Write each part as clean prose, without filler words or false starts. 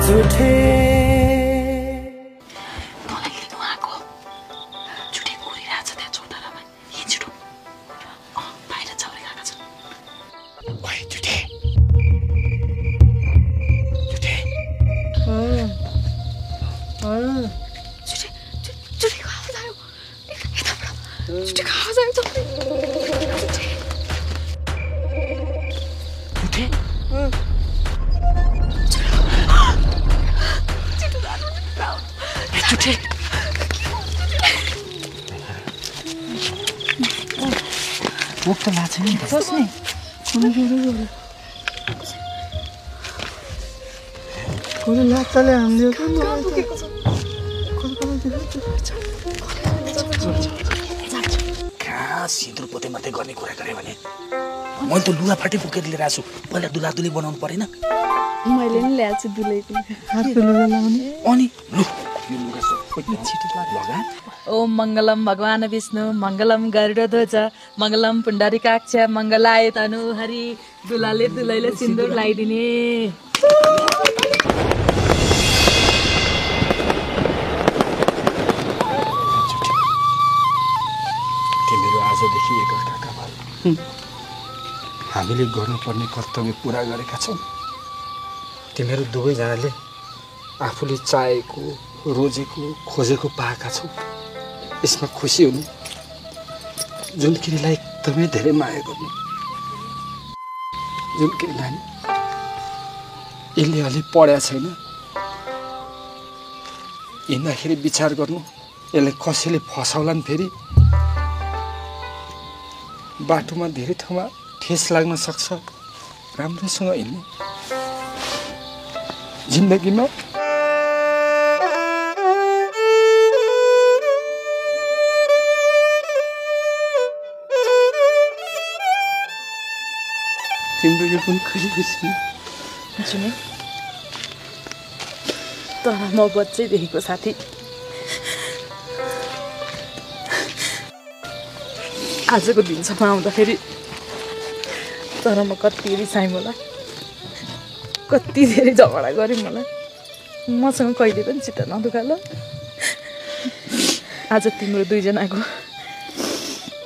झुठे तँलाई लिनु आएको झुठे कुरिरहेछ त्यहाँ चौतारामा यी छिटो बाहिर चाउरी गएका छन् ओइ झुठे झुठे झुठेको आवाज आयो यताबाट झुठेको आवाज आयो झुठे झुठे भोक त लाग्छ नि बस्ने कुनै लाग्छले हामीले कहाँ सिन्दुर पोते मात्रै गर्ने कुरा गरे भने मैले त लुगा फाटे बोकेर लिएर आएको छु पहिला दुलादुली बनाउनु परेन मैले नि ल्याएको छु दुलैको हातको लुगा लाउने अनि लु यो लुगा छिटो लगा ओम मङ्गलम भगवान विष्णु मङ्गलम गरुडध्वज मङ्गलम पुण्डरीकाक्ष मङ्गलाय तनु हरि दुलाले दुलैले सिन्दुर लगाइदिने तिमीहरू आजदेखि एकअर्काका भए हामीले गर्नुपर्ने कर्तव्य पुरा गरेका छौँ तिमीहरू दुवैजनाले आफूले चाहेको रोजेको खोजेको पाएका छौ यसमा खुसी हुनु जुनकिरीलाई एकदमै धेरै माया गर्नु जुनकिरी नानी यसले अलि पढ्या छैन हिँड्दाखेरि विचार गर्नु यसले कसैले फसाउलान् फेरि बाटोमा धेरै ठाउँमा ठेस लाग्न सक्छ राम्रोसँग हिँड्नु जिन्दगीमा तिम्रो यो पनि कहिले खुसी जुने तर म बच्चैदेखिको साथी आजको दिनसम्म आउँदाखेरि तर म कति रिसाएँ मलाई कति धेरै झगडा गरेँ मलाई मसँग कहिले पनि चित्त नदुखा ल आज तिम्रो दुईजनाको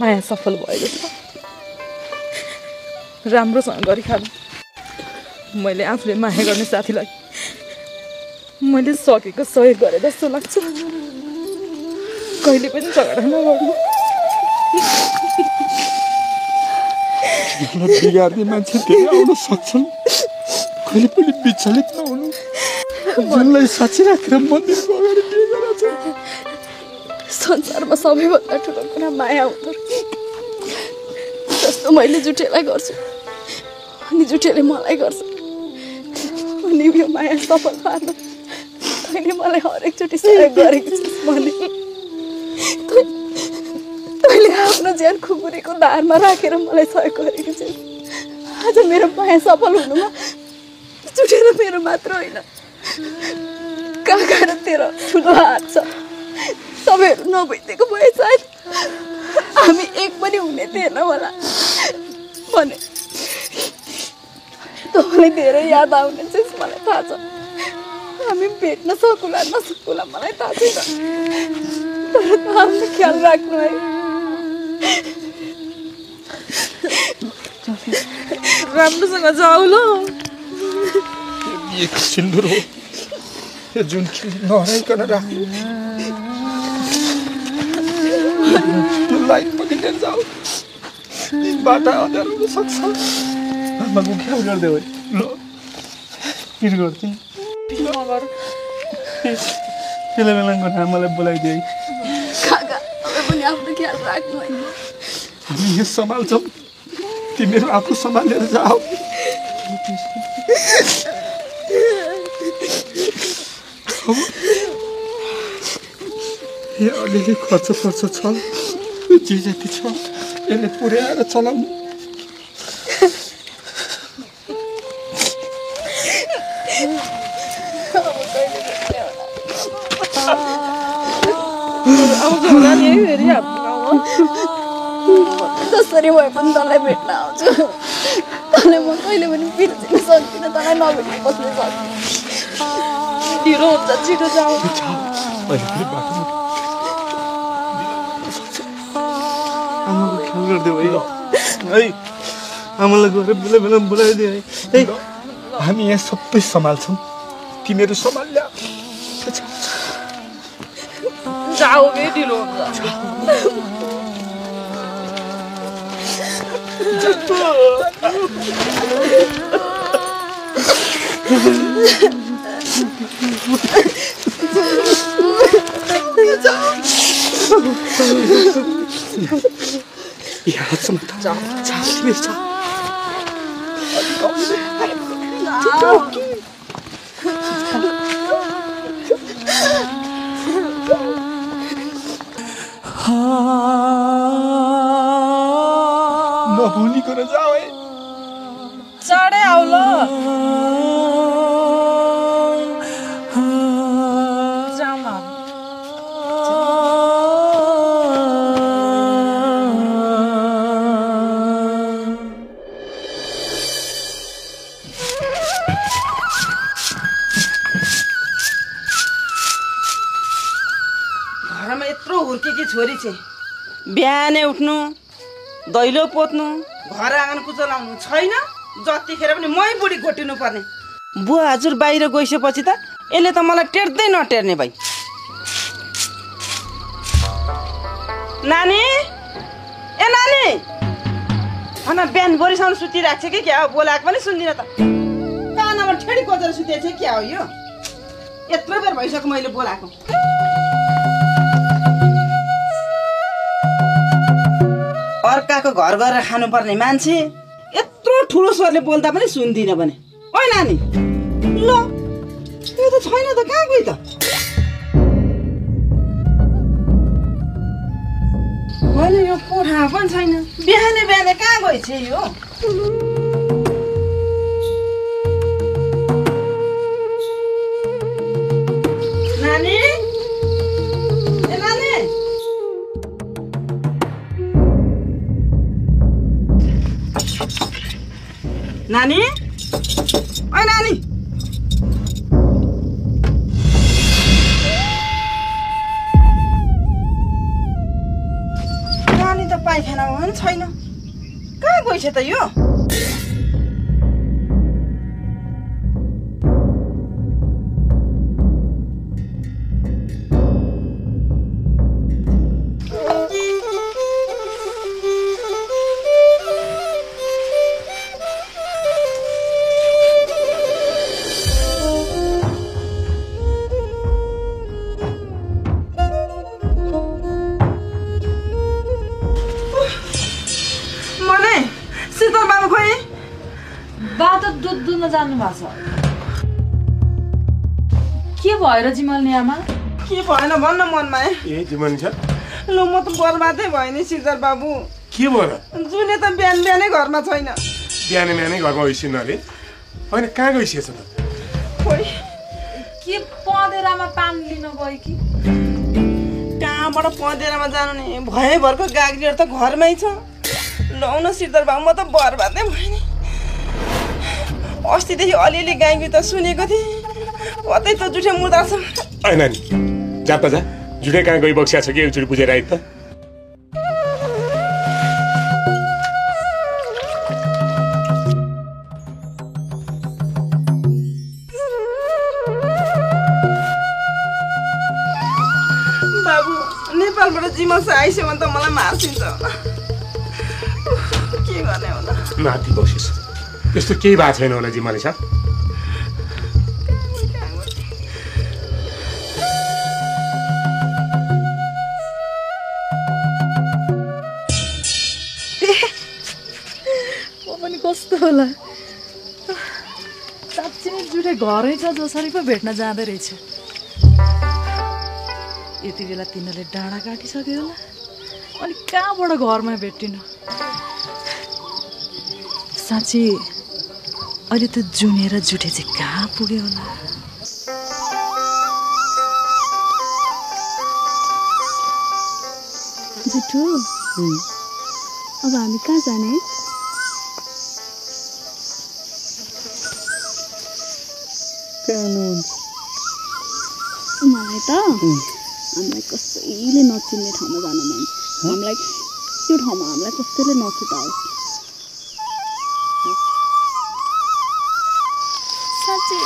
माया सफल भएको छ राम्रोसँग गरिखानु मैले आफूले माया गर्ने साथीलाई मैले सकेको सहयोग गरे जस्तो लाग्छ कहिले पनि झगडा नगर्नु बिगार्ने मान्छे धेरै आउन सक्छन् कहिले पनि विचलित नहुनु जुनलाई साँच्ची राखेर मन्दिरको अगाडि बिहे गराउँछ संसारमा सबैभन्दा ठुलो कुरा माया हुँदो जस्तो मैले जुठेलाई गर्छु अनि जुठेले मलाई गर्छ अनि यो माया सफल पार्न तैँले मलाई हरेकचोटि सहयोग गरेको छस् भने तैँले आफ्नो ज्यान खुकुरीको धारमा राखेर मलाई सहयोग गरेको छस् आज मेरो माया सफल हुनुमा जुठेर मेरो मात्र होइन काका र तेरो ठुलो हात छ सबैहरू नभइदिएको भए सायद हामी एक पनि हुने थिएन होला भने तपाईँलाई धेरै याद आउने चाहिँ मलाई थाहा छ हामी भेट्न सकुला नसकुला मलाई थाहा छैन तर आफ्नो ख्याल राख्नु है राम्रोसँग जाऊ ल एक सिन्दुर हो यो जुन नहराइकन राख्नु यो लाइट पनि लिएर जाऊ बाटा अँध्यारो हुन सक्छ आमाको ख्याल गर्दै हो ल पिर गर्छु नगर बेला बेलाको आमालाई बोलाइदिए काका तपाईँ पनि आफ्नो ख्याल राख्नु है हामी यो सम्हाल्छौँ तिमीहरू आफू सम्हालेर जाऊ यो अलिअलि खर्च छ जे जति छ यसले पुर्याएर चलाउनु जसरी भए पनि तँलाई भेट्न आउँछु तँलाई म कहिले पनि बिर्सिन सक्दिनँ तँलाई नभेट्नु बस्न सक्दिनँ ढिलो हुन्छ छिटो जाऊ अहिले फेरि बाटोमा आमाको ख्याल गरिदेऊ है आमालाई गएर बेला बेलामा बोलाइदियो है हामी यहाँ सबै सम्हाल्छौँ तिमीहरू सम्हाल्या जाऊ बे ढिलो हुन्छ यहाँ सम्म जाऊ नभुलिकन जाऊ है चाँडै आऊ ल जाऊ न घरमा यत्रो हुर्केकी छोरी चाहिँ बिहानै उठ्नु दैलो पोत्नु घर आँगन कुचलाउनु छैन जतिखेर पनि मै बुढी घोटिनु पर्ने बुवा हजुर बाहिर गइसकेपछि त यसले त मलाई टेर्दै नटेर्ने भाइ नानी ए नानी भन बिहान बोरीसम्म सुतिरहेको छ कि क्या हो बोलाएको पनि सुन्दिनँ त कानमा ठेडी कोचेर सुतेको छ क्या हो यो यत्रो बेर भइसक्यो मैले बोलाएको अर्काको घर गएर खानुपर्ने मान्छे यत्रो ठुलो स्वरले बोल्दा पनि सुन्दिनँ भने ओ नानी ल यो त छैन त कहाँ गयो त होइन यो कोठा पनि छैन बिहानै बिहानै कहाँ गएछ यो नानी ए नानी नानी ओइ नानी नानी त पाइखानामा पनि छैन कहाँ गएछ त यो जानु भएको छ के भएर जिमल्ने आमा के भएन भन्न मनमा ए जिमल्ने छ ल म त बर्बादै भयो नि सिजर बाबु के भयो जुने त बिहान बिहानै घरमा छैन बिहानै बिहानै घरमा गइसिन अरे होइन कहाँ गइसिएछ त खोइ के पँधेरामा पानी लिन गयो कि कहाँबाट पँधेरामा जानु नि भयभरको गाग्रीहरू त घरमै छ लौ न सिजर बाबु म त बर्बादै भयो नि अस्तिदेखि अलिअलि गाई गीत सुनेको थिएँ कतै त जुठे मुर्दा छ होइन नि जा त जा जुठे कहाँ गइ बक्सिया छ कि एकचोटि बुझेर आइ त बाबु नेपालबाट जिमस आइस्यो भने त मलाई मार्सिन्छ के गर्ने होला माथि बसिस त्यस्तो केही भएको छैन होला जिम्माले छ पनि कस्तो होला साँच्चै नै जुठे घरै छ जसरी पो भेट्न जाँदै रहेछ यति बेला तिनीहरूले डाँडा काटिसक्यो होला अनि कहाँबाट घरमा भेटिनु साँच्चै अहिले त जुनेर जुठे चाहिँ कहाँ पुग्यो होला जुठो अब हामी कहाँ जाने कहाँ मलाई त हामीलाई कसैले नचिन्ने ठाउँमा जान मन छ हामीलाई त्यो ठाउँमा हामीलाई कसैले नछुटाओस् साँच्चै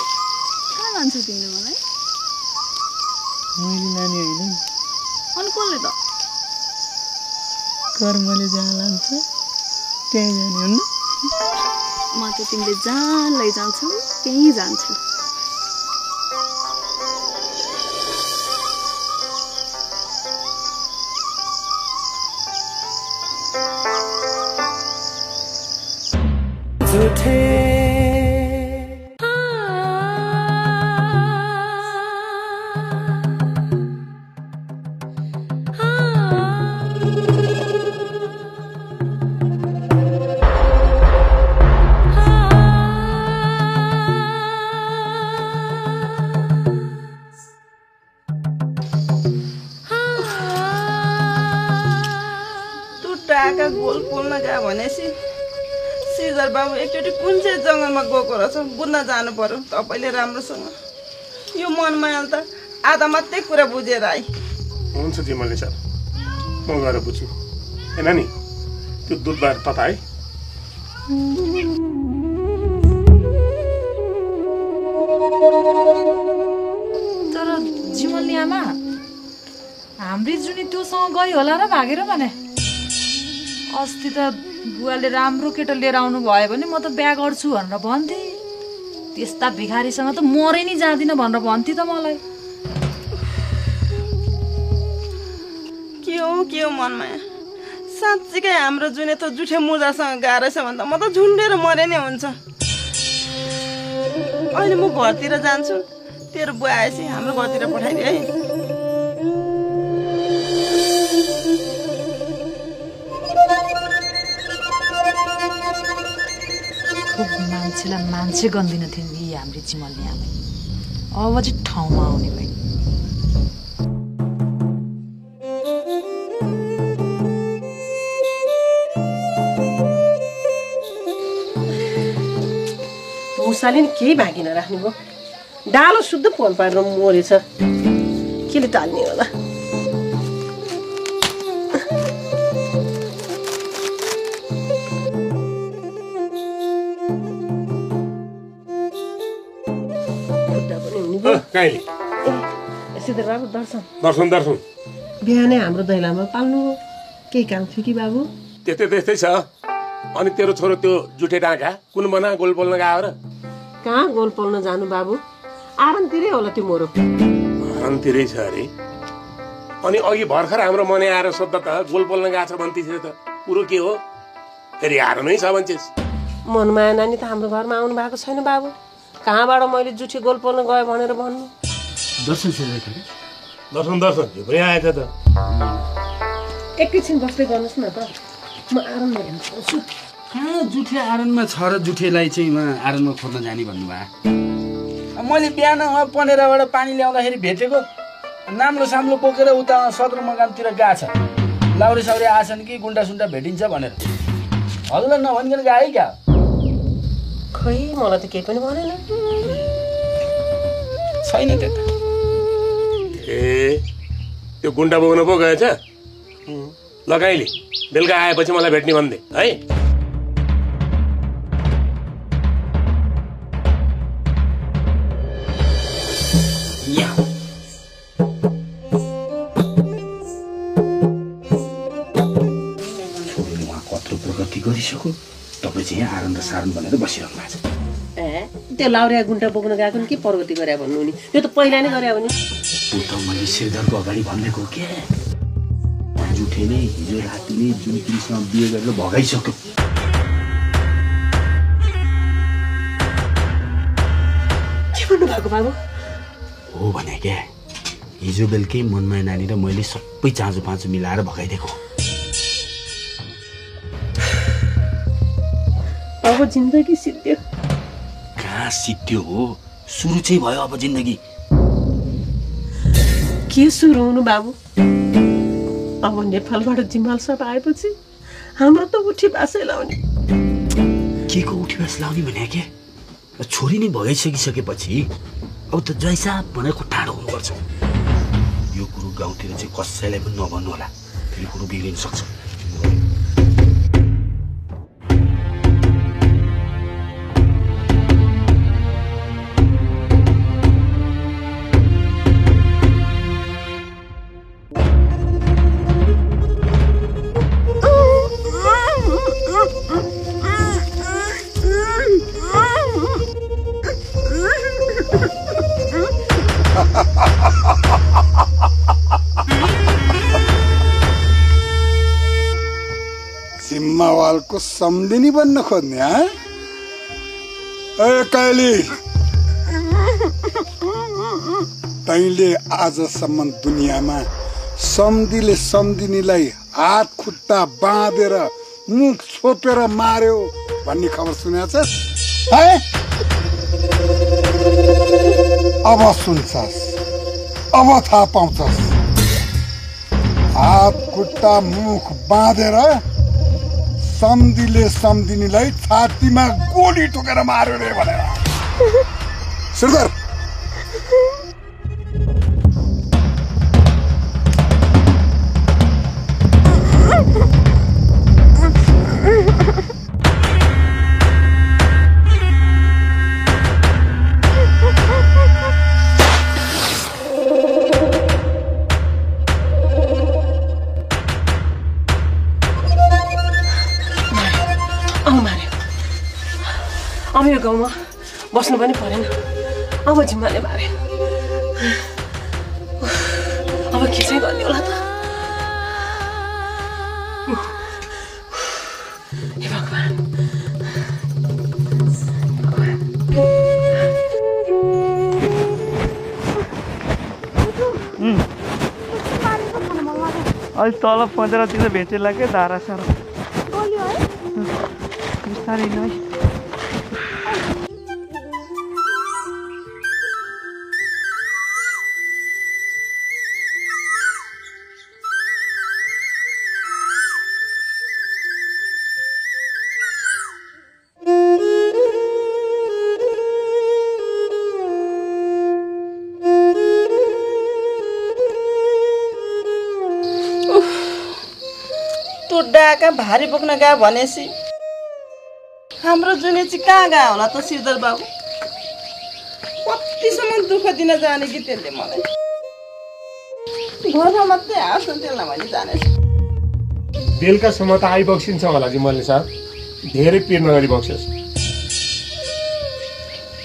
कहाँ लान्छौ तिमीले मलाई मैले नानी होइन अनि कसले त कर्मले जहाँ लान्छ त्यहीँ जाने हुन्न म त तिमीले जहाँ लैजान्छौ त्यहीँ जान्छु टाका गोल पोल्न गयो भनेपछि श्रीधर बाबु एकचोटि कुन चाहिँ जङ्गलमा गएको रहेछ बुझ्न जानु पर्यो तपाईँले राम्रोसँग यो मनमायाल त आधा मात्रै कुरा बुझेर आइ हुन्छ जिमलले सर म गएर बुझ्छु ए नानी त्यो दुधबार तता है तर जिमलनी आमा हाम्री जुनी त्योसँग गई होला र भागेर भने अस्ति त बुवाले राम्रो केटो लिएर आउनु भयो भने म त बिहा गर्छु भनेर भन्थे त्यस्ता भिखारीसँग त मरै नि जाँदिन भनेर भन्थे त मलाई के हो मनमाया साँच्चीकै हाम्रो जुने त जुठे मुजासँग गाह्रो छ भन्दा म त झुन्डेर मरे नै हुन्छ अहिले म घरतिर जान्छु तेरो बुवा आएपछि हाम्रो घरतिर पठाइदिए है मान्छेलाई मान्छे गन्दिन थिइन् यी हाम्री जिमलनी आमा अब चाहिँ ठाउँमा आउने भए मुसाले नि केही बाँकी नराख्नु भयो डालो शुद्ध फोन पारेर मरेछ केले टाल्ने होला कहिले सिधर बाबु दर्शन दर्शन दर्शन बिहानै हाम्रो दैलामा पाल्नु हो केही काम थियो कि बाबु त्यस्तै छ अनि तेरो छोरो त्यो जुठे डाँका कुन बना गोल पोल्न गयो र कहाँ गोल पोल्न जानु बाबु आरामतिरै होला त्यो मोरो आरामतिरै छ अरे अनि अघि भर्खर हाम्रो मने आएर सोद्धा त गोल पोल्न गएको छ भन्थिस् त कुरो के हो फेरि हार नै छ भन्छस् मनमाया नानी त हाम्रो घरमा आउनु भएको छैन बाबु कहाँबाट मैले जुठी गोल पोल्न गयो भनेर भन्नु दर्शन दर्शन यो पनि आएछ त एकैछिन बस्दै गर्नुहोस् न त म आरामले हेर्छु कहाँ जुठे आरनमा छ र जुठेलाई चाहिँ आरनमा खोज्न जाने भन्नुभयो मैले बिहान पनेराबाट पानी ल्याउँदाखेरि भेटेको नाम्लो साम्लो बोकेर उता सदरमुकामतिर गएको छ लाउरी साउरी आछन् कि गुन्डा सुन्डा भेटिन्छ भनेर हजुरलाई नभनिकन गए क्या खै मलाई त केही पनि भनेन छैन त्यता ए त्यो गुन्डा बोक्न पो गएछ लगाइले बेलुका आएपछि मलाई भेट्ने भन्दै है गरिसक्यो तपाईँ चाहिँ यहाँ आरन र सारन भनेर बसिरहनु भएको छ ए त्यो लाउरिया गुन्डा बोक्न गएको के प्रगति गरे भन्नु नि त्यो त पहिला नै गरे भने ऊ त मैले श्रीधरको अगाडि भनेको के जुठेले हिजो राति नै जुन तिमीसँग बिहे गरेर भगाइसक्यो के भन्नु भएको बाबु हो भने क्या हिजो बेलुकै मनमाया नानी र मैले सबै चाँजो पाँचो मिलाएर भगाइदिएको अब जिन्दगी सिद्धियो कहाँ सिद्धियो हो सुरु चाहिँ भयो अब जिन्दगी के सुरु हुनु बाबु अब नेपालबाट जिम्माल सब आएपछि हाम्रो त उठी बासै लाउने के को उठी बास लाउने भने के छोरी नै भगाइसकिसकेपछि अब त जैसा भनेको टाढो हुनुपर्छ गाउँतिर चाहिँ कसैलाई पनि नभन्नु होला, फेरि कुरो बिग्रिन सक्छ। जिम्मावालको सम्झिनी बन्न खोज्ने हा? ए काइली, तैँले आजसम्म दुनियाँमा सम्धिले सम्धिनीलाई हात खुट्टा बाँधेर मुख छोपेर मार्यो भन्ने खबर सुनेको छस्? अब सुन्छस्, अब थाहा पाउँछस्। हात खुट्टा मुख बाँधेर सम्धिले सम्धिनीलाई छातीमा गोली ठोकेर मार्यो रे भनेर। सुन्दर अब यो गाउँमा बस्नु पनि परेन। अब जिम्माले मारे, अब के चाहिँ गर्ने होला त? हे भगवान, अलि तल पँधेरतिर भेटेर लाग्यो धारा सारा बिस्तारै नै। डाका भारी बोक्न गयो भनेपछि हाम्रो जुने चाहिँ कहाँ गयो होला त श्रीधर बाबु? कतिसम्म दुःख दिन जाने कि त्यसले मलाई घरमा मात्रै आउँछ त्यसलाई भने जानेछ। बेलुकासम्म त आइबक्सिन्छ होला जिम्मले साहब, धेरै पिर नगरी बक्सेस्।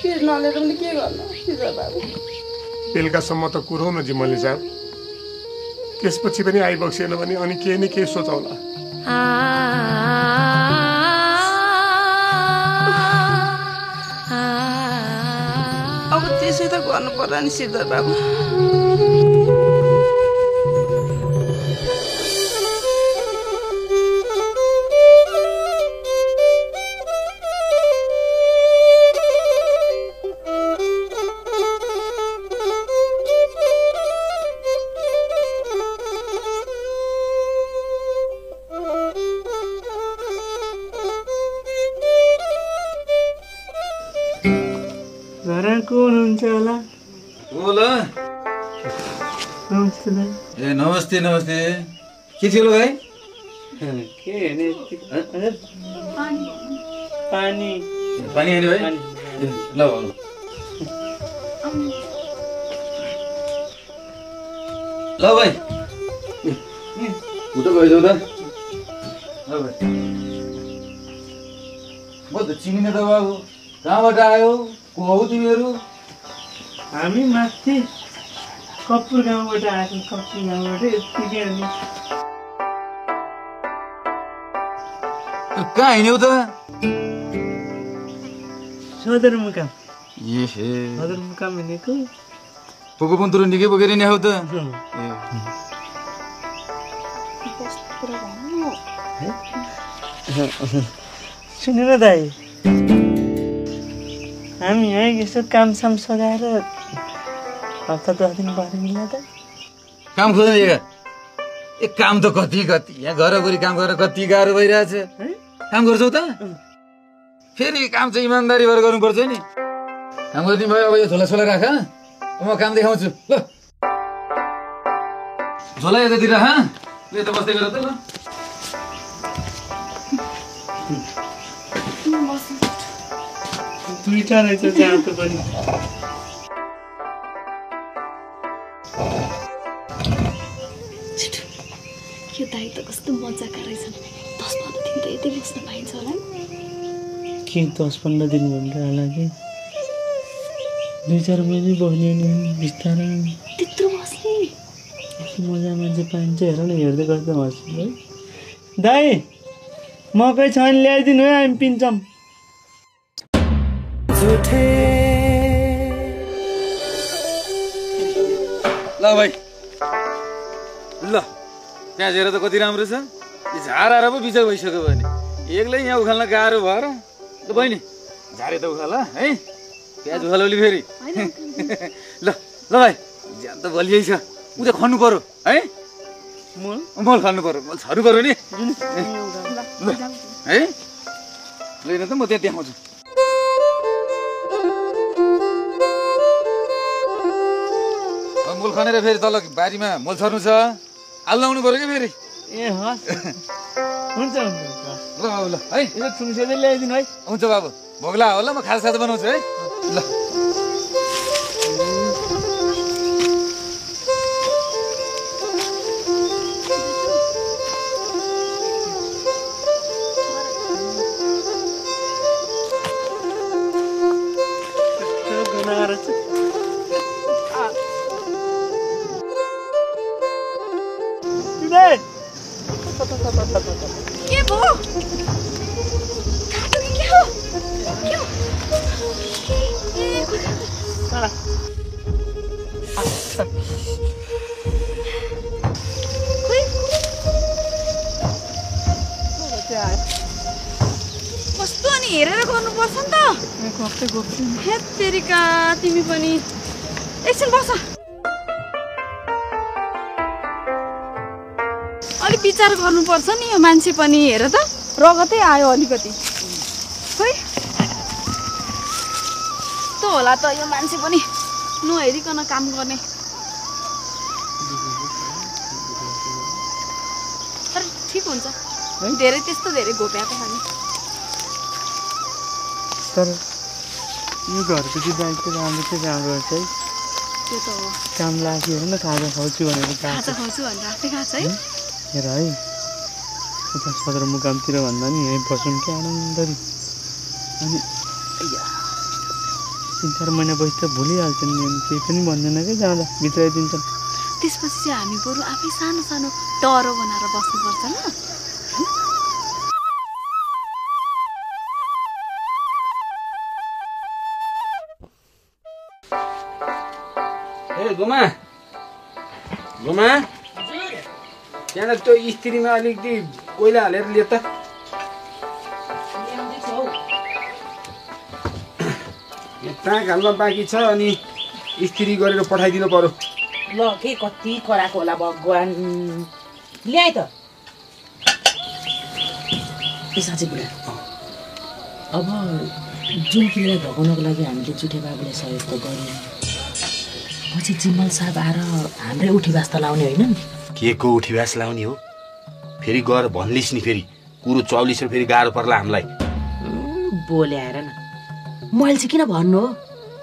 पिर नलिएर पनि के गर्नु श्रीधर बाबु? बेलुकासम्म त कुरो न जिम्मले साहब, त्यसपछि पनि आइबक्सेन भने अनि केही न केही सोचौला। अब त्यसै त गर्नु पर्ला नि श्रीधर बाबु। ए नमस्ते नमस्ते, के थियो भाइ? के पानी पानी आयो भाइ? ल ल भाइ, उता गइदेऊ त। ल भाइ, म त चिनिन त बाबु, कहाँबाट आयो? को हौ तिमीहरू? हामी माथि कपुर गाउँबाट आएको, कपुर गाउँबाट यत्तिकै। अनि कहाँ हिँड्यौ त? सदरमुकाम। ए सदरमुकाम हिँडेको। पोको पन्तुरो निकै बोकेर नि आऊ त। सुन्नु न दाइ, हामी यहाँ यसो कामसाम सघाएर हप्ता 10 दिन भयो मिल्ला त। काम खोज्ने जग्गा ए काम त कति कति, यहाँ घरभरि काम गरेर कति गाह्रो भइरहेछ। काम गर्छौ त? फेरि काम चाहिँ इमान्दारी भएर गर्नुपर्छ नि। काम गर्ने भयो, अब यो झोला छोला राख, म काम देखाउँछु। ल झोला यतातिर हा यता बस्दै गर त ल दुईटा रहेछ जाँतो पनि यो दाइ त कस्तो मजाका रहेछन् 10-15 दिन त यतै बस्न पाइन्छ होला के 10-15 दिन भनेर होला कि 2-4 महिना बस्ने नि बिस्तारै त्यत्रो बस्ने मजा मान्छे पाइन्छ हेर न हेर्दै कस्तो हँस्छ है दाइ मकै छ भने ल्याइदिनु है हामी पिन्छौँ ल भाइ ल प्याज हेर त कति राम्रो छ यो झार आएर पो बिजक भइसक्यो भने एक्लै यहाँ उखाल्न गाह्रो भएर ल बहिनी झारे त उखाल है प्याज उखालौली फेरि ल ल भाइ ज्यान त बलियै छ उ त खन्नु पर्यो है मल खानु पर्यो मल छर्नु पर्यो नि है लैन त म त्यहाँ देखाउँछु मल खनेर फेरि तल बारीमा मल छर्नु छ आलु लाउनु पर्यो कि फेरि ए हस् हुन्छ ल बाबु ल है यो थुम्सेले ल्याइदिनु है हुन्छ बाबु भोग्ला होला म खाजा साथ बनाउँछु है ल के भयो के हो कस्तो अनि हेरेर गर्नुपर्छ नि त हेत तेरिका तिमी पनि एकछिन बस अलि विचार गर्नुपर्छ नि यो मान्छे पनि हेर त रगतै आयो अलिकति खोइ त होला त यो मान्छे पनि नहेरिकन काम गर्ने तर ठिक हुन्छ धेरै त्यस्तो धेरै घोप्याएको छ नि तर यो घरको चाहिँ दायित्व राम्रो चाहिँ राम्रो रहेछ है त्यो त हो काम लाग्यो होइन खाजा खुवाउँछु भनेर खाजा खुवाउँछु भनेर आफै गएको छ है हेर है उता सदरमुकामतिर भन्दा नि यहीँ बसौँ क्या आनन्दरी अनि 3-4 महिना बसी त भुलिहाल्छन् नि केही पनि भन्दैन क्या जाँदा भित्राइदिन्छन् त्यसपछि चाहिँ हामी बरु आफै सानो सानो टरो बनाएर बस्नुपर्छ ल ए गोमा गोमा त्यहाँ त्यो स्त्रीमा अलिकति कोइला हालेर लिए त ताक हाल्न बाँकी छ अनि स्त्री गरेर पठाइदिनु पर्यो ल के कति कराएको होला भगवान् ल्याए त ए साँच्चै बुढा अब जुन किनेर भगाउनको लागि हामीले जुठे बाबुले सहयोग त गर्यौँ पछि जिम्मल साहब आएर हाम्रै उठीवास त लाउने होइन नि के को उठीवास लाउने हो फेरि गएर भन्लिस् नि फेरि कुरो चौलिस फेरि गाह्रो पर्ला हामीलाई बोले आएर न मैले चाहिँ किन भन्नु हो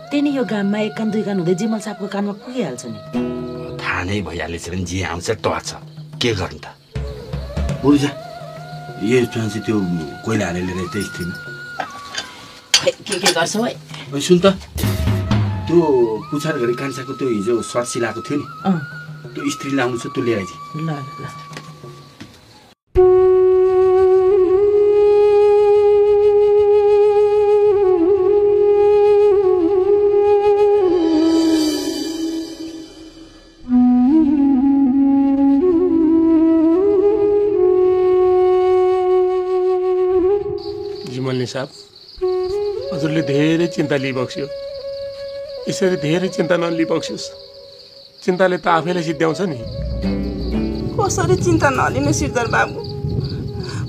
त्यही नै यो गाममा 1 कान 2 कान हुँदै जिम्मल साहबको कानमा पुगिहाल्छ नि थाहा नै भइहालेछ नि जे आउँछ टर्छ के गर्नु त बरु जा यो चाहिँ त्यो कोइला हालेर ल्याएर त्यो स्त्रीमा के गर्छौ है सुन त त्यो पुछार घरि कान्छाको त्यो हिजो सर्ट सिलाएको थियो नि त्यो स्त्री लाउनु छ त्यो ल्याइदे ल ल साहब हजुरले धेरै चिन्ता लिइबक्स्यो यसरी धेरै चिन्ता नलिइबक्स्योस् चिन्ताले त आफैले सिद्ध्याउँछ नि कसरी चिन्ता नलिनु सिरदार बाबु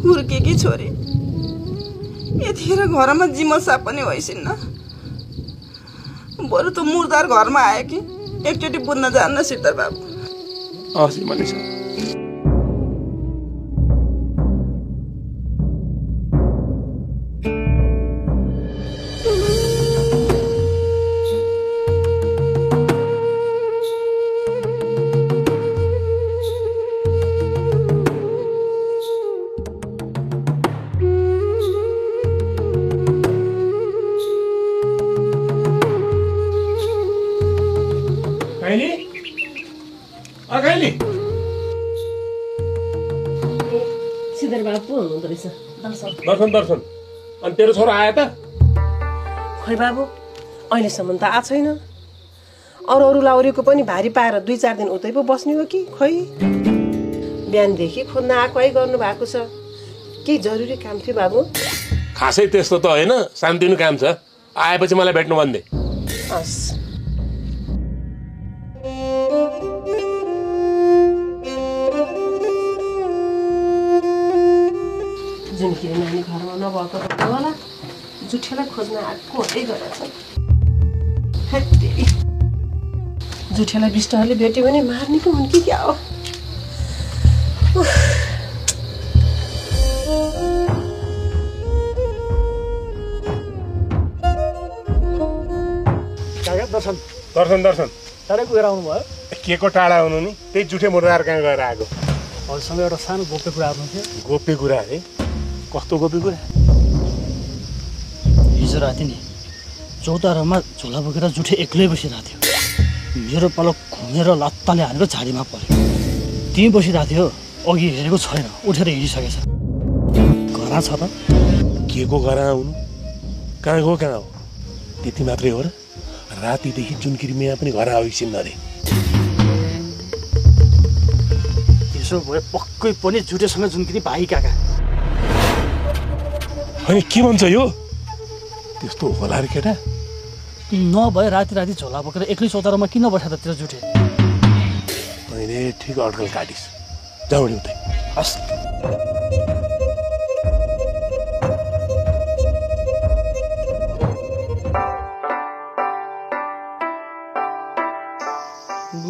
हुर्केकी छोरी यतिखेर घरमा जिम्मल साहब पनि होइसिन्न बरु त मुर्दार घरमा आयो कि एकचोटि बुझ्न जान्न सिरदार बाबु हस् जिमल्ने साहब। सिधर बाबु हुनुहुँदो रहेछ। दर्शन अनि तेरो छोरा आयो त? खोइ बाबु अहिलेसम्म त आएको छैन। अरू लाउरीको पनि भारी पाएर 2-4 दिन उतै पो बस्ने हो कि खोइ। बिहानदेखि खोज्न आएको गर्नु भएको छ। केही जरुरी काम थियो बाबु? खासै त्यस्तो त होइन, सानोतिनो काम छ। आएपछि मलाई भेट्नु भन्दै। हस्। जुनकीले नानी घरमा नभएको होला, जुठेलाई खोज्न आएको हुँदै गरेछ। जुठेलाई बिष्टहरूले भेट्यो भने मार्ने पो हुन् कि क्या हो? दर्शन टाढै गएर आउनु भयो? के को टाढा आउनु नि, त्यही जुठे मुर्दार कहाँ गएर आएको। हजुरसँग एउटा सानो गोप्य कुरा आउनु थियो। गोप्य कुरा है? कस्तो गोप्य कुरा? हिजो राति नि चौतारामा झोला बोकेर जुठे एक्लै बसिरहेको थियो। मेरो पालो घुमेर लत्ताले हानेर झाडीमा पर्यो। त्यहीँ बसिरहेको थियो, अघि हेरेको छैन, उठेर हिँडिसकेछ। घरमा छ त? के को घर आउनु? कहाँ हो? त्यति मात्रै हो र? रातिदेखि जुनकिरी मिया पनि घर आइसिन् अरे। त्यसो भए पक्कै पनि जुठेसँग जुनकिरी भाइ काका। अनि के भन्छ यो? त्यस्तो होला रे केटा? नभए राति झोला बोकेर एक्लै चौतारामा किन बस्दा तेरो जुठे? तैँले ठिक अड्कल काटिस्। जाऊ नि उतै। हस्।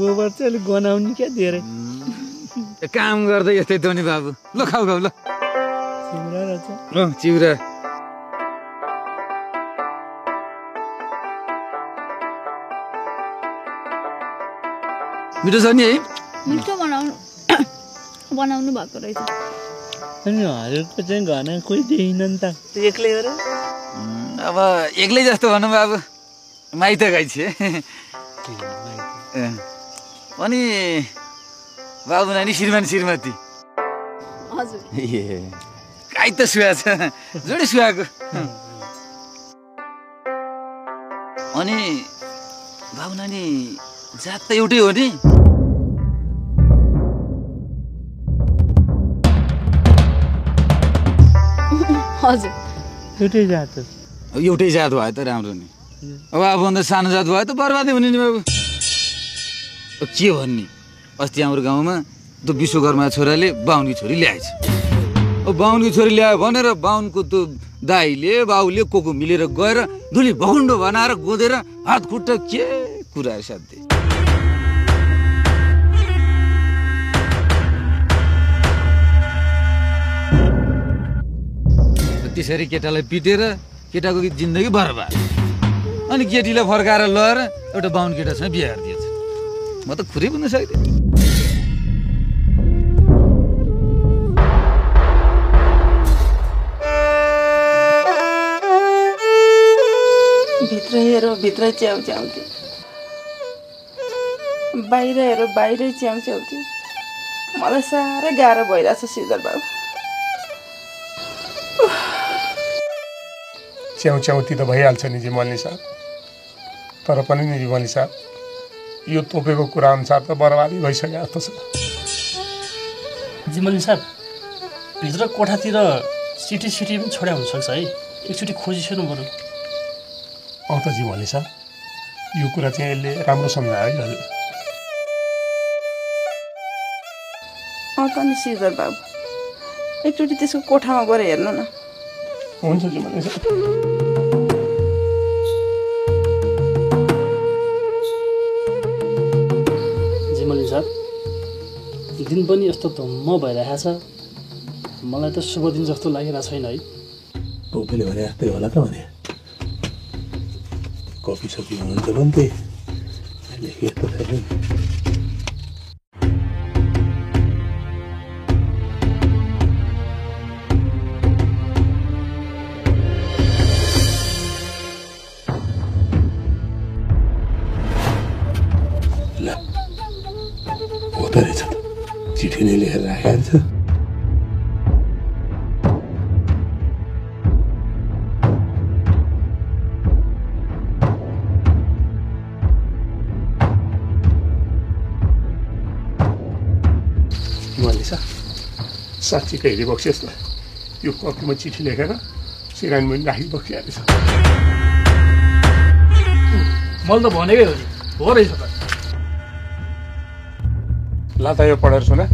गोबर चाहिँ अलिक गनाउने क्या धेरै। काम गर्दै यस्तै त नि बाबु। ल खाऊ ल। चिउरा रहेछ। चिउरा। मिठो छ नि है? मिठो बनाउनु भएको रहेछ। अनि हजुरको चाहिँ घरमा कोही देखिन नि त। एक्लै हो र? अब एक्लै जस्तो भनौँ बाबु, माइत गई छे। अनि बाबु नानी श्रीमान श्रीमती? हजुर। गाई त सुहा छ, जोडी सुहाएको। अनि बाबु नानी जात त एउटै हो नि? हजुर एउटै जात हो। एउटै जात भयो त राम्रो नि। अब आफूभन्दा सानो जात भयो त बर्बादै हुने नि बाबु। के भन्ने, अस्ति हाम्रो गाउँमा त्यो विश्वकर्मा छोराले बाहुनकी छोरी ल्याएछ। अब बाहुनकी छोरी ल्यायो भनेर बाहुनको त्यो दाइले बाउले को मिलेर गएर धुली भकुन्डो बनाएर गोदेर हात खुट्टा के कुरा साध्य। त्यसरी केटालाई पिटेर केटाको जिन्दगी बर्बाद। अनि केटीलाई फर्काएर लगेर एउटा बाहुन केटासँग बिहे गरिदिएछ। म त खुरै बुझ्न सक्दिनँ। भित्र हेरो भित्रै च्याउच्याउँथ्यो, बाहिर हेरो बाहिरै च्याउच्याउँथ्यो। मलाई साह्रै गाह्रो भइरहेछ श्रीधर बाबु। च्याउच्याउती त भइहाल्छ नि जिमल्ने साहब। तर पनि नि जिमल्ने साहब, यो तोपेको कुरा अनुसार त बर्बादी भइसक्यो जस्तो छ। जिमल्ने साहब, भित्र कोठातिर सिटी पनि छोड्या हुनसक्छ है। एकचोटि खोजिसक्नु पर्यो। त जिमल्ने साहब, यो कुरा चाहिँ यसले राम्रो सम्झायो है हजुर। त नि श्रीधर बाबु, एकचोटि त्यसको कोठामा गएर हेर्नु न। हुन्छ जिमल्ने साहब। दिन पनि यस्तो धुम्म भइरहेको छ मलाई त शुभ दिन जस्तो लागिरहेको छैन है टोपीले भने जस्तै होला त भने कफी सफी हुन्छ भने त्यही लेखिएको छैन रहेछ चिठी नै लेखेर राखेको छ मनिषा साँच्चीकै हेरिबक्सियोस् न यो कपीमा चिठी लेखेर सिरानी मुनि राखिबक्सिहालेछ मैले त भनेकै हो नि हो रहेछ त ल त यो पढेर सुना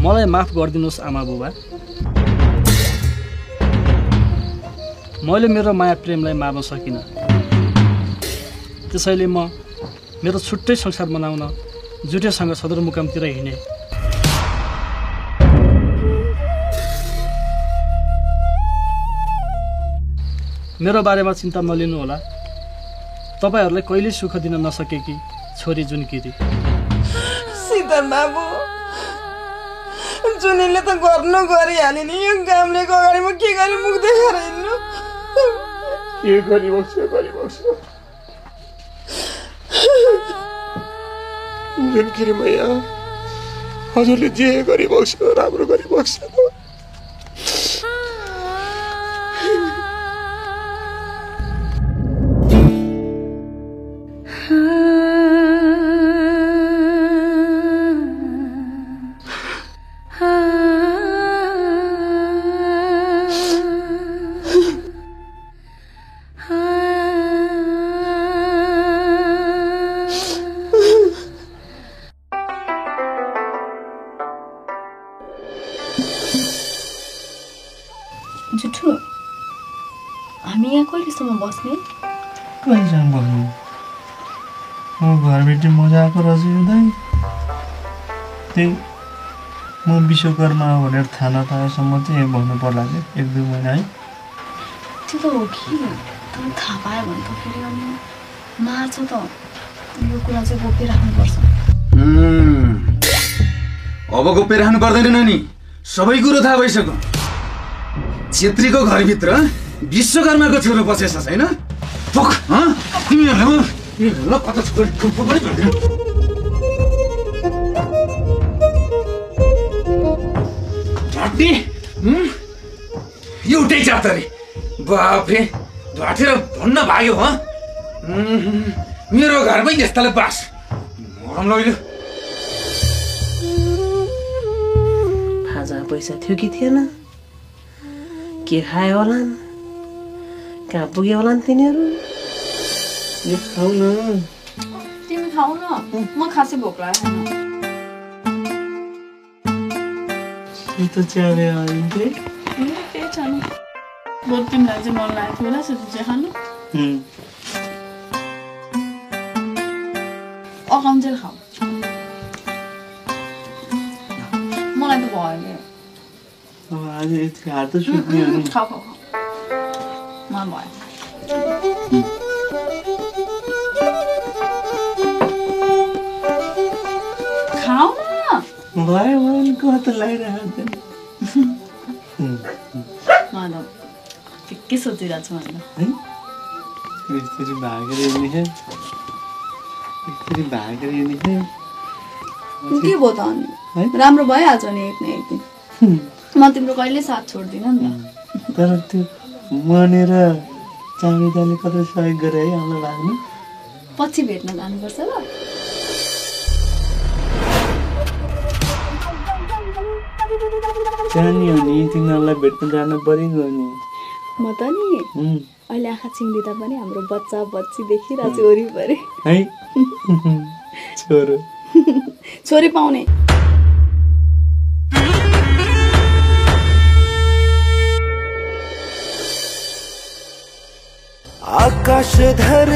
मलाई माफ गरिदिनुहोस् आमा बुबा मैले मेरो माया प्रेमलाई मार्न सकिनँ त्यसैले म मेरो छुट्टै संसार बनाउन जुटेसँग सदरमुकामतिर हिँडे मेरो बारेमा चिन्ता नलिनु होला तपाईहरुलाई कहिले सुख दिन नसकेकी छोरी जुनकिरी सीता बाबु जुनीले त गर्नु गरिहाले नि यो गामलेको अगाडि म के गरी मुख देखाएर हिँड्नु के गरिबक्छ जुनकिरी मैया हजुरले जे गरिबक्छ राम्रो गरिबक्छ जुठो हामी यहाँ कहिलेसम्म बस्ने कहिलेसम्म बस्नु म घरबेटी मजाको रहेछु हुँदै त्यही म विश्वकर्मा भनेर थाहा नपाएसम्म चाहिँ भन्नु पर्ला चाहिँ 1-2 महिना है त्यो त हो कि तर थाहा पायो भने त फेरि अनि मार्छ त यो कुरा चाहिँ गोप्य राख्नुपर्छ अब गोप्य राख्नु पर्दैन नि सबै कुरो थाहा भइसक्यो छेत्रीको घरभित्र विश्वकर्माको छोरो बसेछ छैन पक तिमीहरूले ल कता छोरी ठुप्पो पनि गर्दैन ढाट्ने एउटै जातरे बाफे ढाटेर भन्न भाग्यो ह मेरो घरमै यस्ताले बास मरम लैलो फाजा पैसा थियो कि थिएन के खायो होला कहाँ पुग्यो होला तिनीहरू खाऊ न तिमी खाऊ न म खासै भोक लागेन यो त च्याले आइन्थे के छ नि बरु तिमीलाई चाहिँ मन लागेको थियो होला सुति चाहिँ खानु अकाउन्जेल खाऊ मलाई त भयो नि आज यति हात त सुत्ने हो नि खाऊ खाऊ मलाई भयो खाऊ न भयो मन कत लागिरहेको मलाई के सोचिरहेको छु मैले है यसरी भागेर हिँड्ने यसरी भागेर हिँड्ने के भयो त अनि राम्रो भइहाल्छ नि एक न एक दिन म तिम्रो कहिले साथ छोड्दिनँ नि त तर त्यो मनेर चाँडीदाले कतै सहयोग गरे है हामीलाई लाग्नु पछि भेट्न जानुपर्छ ल जाने हो नि तिनीहरूलाई भेट्न जानु परेको हो नि म त नि अहिले आँखा चिम्लिँदा पनि हाम्रो बच्चा बच्ची देखिरहेको छु वरिपरि है छोरो छोरी पाउने आकाश धर